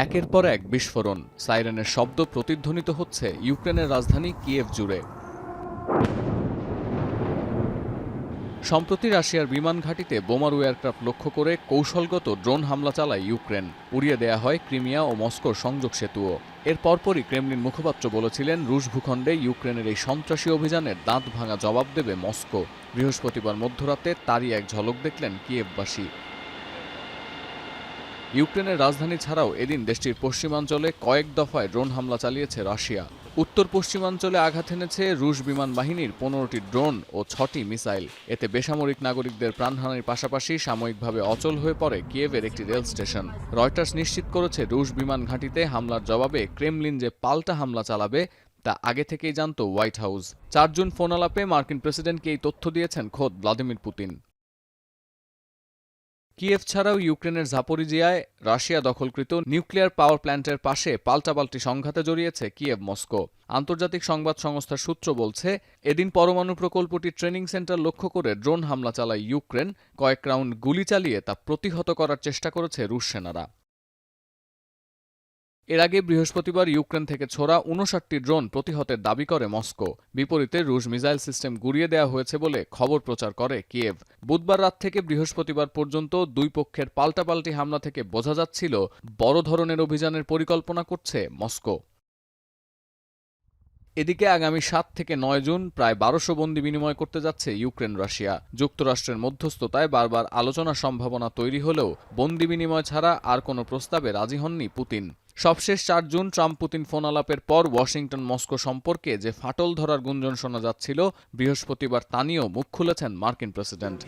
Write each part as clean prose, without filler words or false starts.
একের পর এক বিস্ফোরণ, সাইরেনের শব্দ প্রতিধ্বনিত হচ্ছে ইউক্রেনের রাজধানী কিয়েভ জুড়ে। সম্প্রতি রাশিয়ার বিমান ঘাঁটিতে বোমারু এয়ারক্রাফট লক্ষ্য করে কৌশলগত ড্রোন হামলা চালায় ইউক্রেন। উড়িয়ে দেয়া হয় ক্রিমিয়া ও মস্কোর সংযোগ সেতুও। এর পরপরই ক্রেমলিন মুখপাত্র বলেছিলেন, রুশ ভূখণ্ডে ইউক্রেনের এই সন্ত্রাসী অভিযানের দাঁত ভাঙা জবাব দেবে মস্কো। বৃহস্পতিবার মধ্যরাতে তারই এক ঝলক দেখলেন কিয়েভবাসী। ইউক্রেনের রাজধানী ছাড়াও এদিন দেশটির পশ্চিমাঞ্চলে কয়েক দফায় ড্রোন হামলা চালিয়েছে রাশিয়া। উত্তর পশ্চিমাঞ্চলে আঘাত এনেছে রুশ বিমান বাহিনীর 15টি ড্রোন ও 6টি মিসাইল। এতে বেসামরিক নাগরিকদের প্রাণহানির পাশাপাশি সাময়িকভাবে অচল হয়ে পড়ে কিয়েভের একটি রেল স্টেশন। রয়টার্স নিশ্চিত করেছে, রুশ বিমান ঘাঁটিতে হামলার জবাবে ক্রেমলিন যে পাল্টা হামলা চালাবে তা আগে থেকেই জানত হোয়াইট হাউস। 4 জুন ফোন আলাপে মার্কিন প্রেসিডেন্টকে এই তথ্য দিয়েছেন খোদ ভ্লাদিমির পুতিন। কিয়েভ ছাড়াও ইউক্রেনের জাপোরিজিয়ায় রাশিয়া দখলকৃত নিউক্লিয়ার পাওয়ার প্ল্যান্টের পাশে পাল্টাপাল্টি সংঘাতে জড়িয়েছে কিয়েভ মস্কো। আন্তর্জাতিক সংবাদ সংস্থার সূত্র বলছে, এদিন পরমাণু প্রকল্পটি ট্রেনিং সেন্টার লক্ষ্য করে ড্রোন হামলা চালায় ইউক্রেন। কয়েক রাউন্ড গুলি চালিয়ে তা প্রতিহত করার চেষ্টা করেছে রুশ সেনারা। এর আগে বৃহস্পতিবার ইউক্রেন থেকে ছোড়া 59টি ড্রোন প্রতিহতের দাবি করে মস্কো। বিপরীতে রুশ মিসাইল সিস্টেম গুড়িয়ে দেওয়া হয়েছে বলে খবর প্রচার করে কিয়েভ। বুধবার রাত থেকে বৃহস্পতিবার পর্যন্ত দুই পক্ষের পাল্টাপাল্টি হামলা থেকে বোঝা যাচ্ছিল বড় ধরনের অভিযানের পরিকল্পনা করছে মস্কো। এদিকে আগামী 7 থেকে 9 জুন প্রায় 1200 বন্দী বিনিময় করতে যাচ্ছে ইউক্রেন রাশিয়া। যুক্তরাষ্ট্রের মধ্যস্থতায় বারবার আলোচনার সম্ভাবনা তৈরি হলেও বন্দী বিনিময় ছাড়া আর কোনো প্রস্তাবে রাজি হননি পুতিন। সবশেষ 4 জুন ট্রাম্প পুতিন ফোন আলাপের পর ওয়াশিংটন মস্কো সম্পর্কে যে ফাটল ধরার গুঞ্জন শোনা যাচ্ছিল, বৃহস্পতিবার তা নিয়েও মুখ খুলেছেন মার্কিন প্রেসিডেন্ট।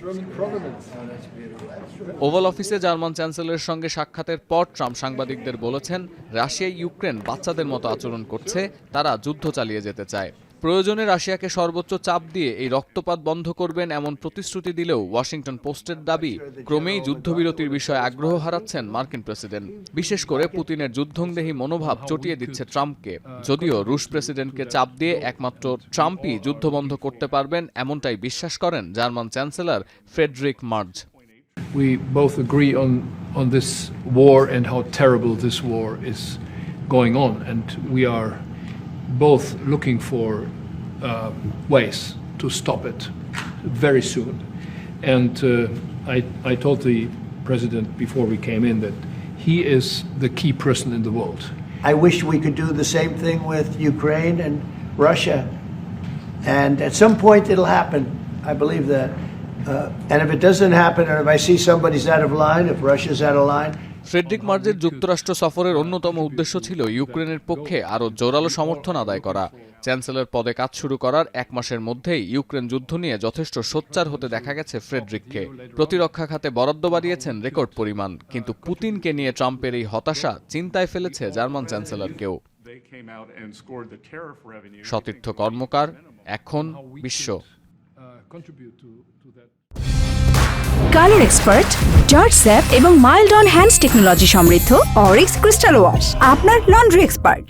ওভাল অফিসে জার্মান চ্যান্সেলরের সঙ্গে সাক্ষাতের পর ট্রাম্প সাংবাদিকদের বলেছেন, রাশিয়া ইউক্রেন বাচ্চাদের মতো আচরণ করছে, তারা যুদ্ধ চালিয়ে যেতে চায়। প্রয়োজনে রাশিয়াকে সর্বোচ্চ চাপ দিয়ে এই রক্তপাত বন্ধ করবেন এমন প্রতিশ্রুতি দিলেও ওয়াশিংটন পোস্টের দাবি, ক্রমেই যুদ্ধবিরতির বিষয়ে আগ্রহ হারাচ্ছেন মার্কিন প্রেসিডেন্ট। বিশেষ করে পুতিনের যুদ্ধংদেহী মনোভাব চটিয়ে দিচ্ছে ট্রাম্পকে। যদিও রুশ প্রেসিডেন্টকে চাপ দিয়ে একমাত্র ট্রাম্পই যুদ্ধ বন্ধ করতে পারবেন এমনটাই বিশ্বাস করেন German chancellor Friedrich Merz. We both agree on this war and how terrible this war is going on, and we are both looking for ways to stop it very soon. And I told the president before we came in that he is the key person in the world. I wish we could do the same thing with Ukraine and Russia, and at some point it'll happen. I believe that. And if it doesn't happen, or if I see somebody's out of line, if Russia's out of line. Friedrich মার্জের যুক্তরাষ্ট্র সফরের অন্যতম উদ্দেশ্য ছিল ইউক্রেনের পক্ষে আরও জোরালো সমর্থন আদায় করা। চ্যান্সেলর পদে কাজ শুরু করার 1 মাসের মধ্যেই ইউক্রেন যুদ্ধ নিয়ে যথেষ্ট সোচ্চার হতে দেখা গেছে ফ্রেডরিককে। প্রতিরক্ষা খাতে বরাদ্দ বাড়িয়েছেন রেকর্ড পরিমাণ, কিন্তু পুতিনকে নিয়ে ট্রাম্পের এই হতাশা চিন্তায় ফেলেছে জার্মান চ্যান্সেলরকেও। সতীর্থ কর্মকার, এখন বিশ্ব। কালার এক্সপার্ট, জর্জ স্যাপ এবং মাইল্ড অন হ্যান্ডস টেকনোলজি সমৃদ্ধ অরিক্স ক্রিস্টাল ওয়াশ আপনার লন্ড্রি এক্সপার্ট।